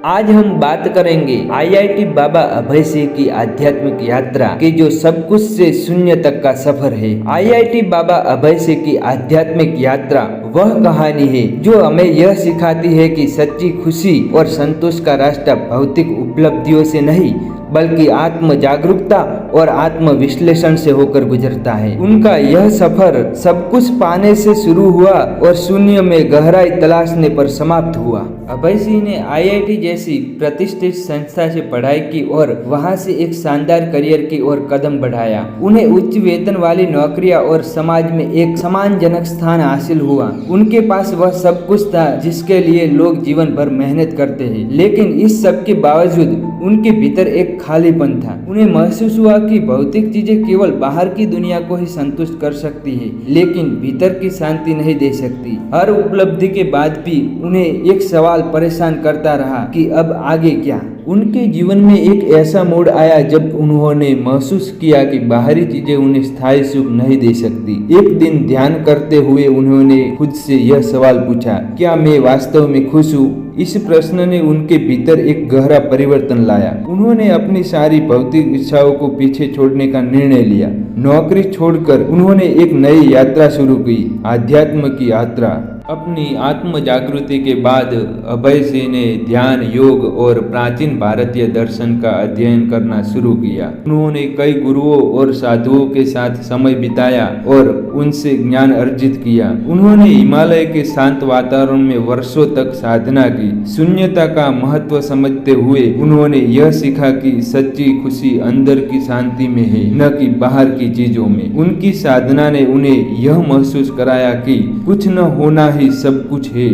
आज हम बात करेंगे आईआईटी बाबा अभय सिंह की आध्यात्मिक यात्रा के जो सब कुछ से शून्य तक का सफर है। आईआईटी बाबा अभय सिंह की आध्यात्मिक यात्रा वह कहानी है जो हमें यह सिखाती है कि सच्ची खुशी और संतोष का रास्ता भौतिक उपलब्धियों से नहीं बल्कि आत्म जागरूकता और आत्म विश्लेषण से होकर गुजरता है। उनका यह सफर सब कुछ पाने से शुरू हुआ और शून्य में गहराई तलाशने पर समाप्त हुआ। अभय सिंह ने आईआईटी जैसी प्रतिष्ठित संस्था से पढ़ाई की और वहां से एक शानदार करियर की ओर कदम बढ़ाया। उन्हें उच्च वेतन वाली नौकरियां और समाज में एक सम्मानजनक स्थान हासिल हुआ। उनके पास वह सब कुछ था जिसके लिए लोग जीवन भर मेहनत करते हैं, लेकिन इस सब के बावजूद उनके भीतर एक खालीपन था। उन्हें महसूस हुआ कि भौतिक चीजें केवल बाहर की दुनिया को ही संतुष्ट कर सकती है, लेकिन भीतर की शांति नहीं दे सकती। हर उपलब्धि के बाद भी उन्हें एक सवाल परेशान करता रहा कि अब आगे क्या। उनके जीवन में एक ऐसा मोड़ आया जब उन्होंने महसूस किया कि बाहरी चीजें उन्हें स्थायी सुख नहीं दे सकती। एक दिन ध्यान करते हुए उन्होंने खुद से यह सवाल पूछा, क्या मैं वास्तव में खुश हूँ? इस प्रश्न ने उनके भीतर एक गहरा परिवर्तन लाया। उन्होंने अपनी सारी भौतिक इच्छाओं को पीछे छोड़ने का निर्णय लिया। नौकरी छोड़कर उन्होंने एक नई यात्रा शुरू की, अध्यात्म की यात्रा। अपनी आत्म जागृति के बाद अभय सिंह ने ध्यान, योग और प्राचीन भारतीय दर्शन का अध्ययन करना शुरू किया। उन्होंने कई गुरुओं और साधुओं के साथ समय बिताया और उनसे ज्ञान अर्जित किया। उन्होंने हिमालय के शांत वातावरण में वर्षों तक साधना की। शून्यता का महत्व समझते हुए उन्होंने यह सीखा कि सच्ची खुशी अंदर की शांति में है, न कि बाहर की चीजों में। उनकी साधना ने उन्हें यह महसूस कराया कि कुछ न होना ही सब कुछ है।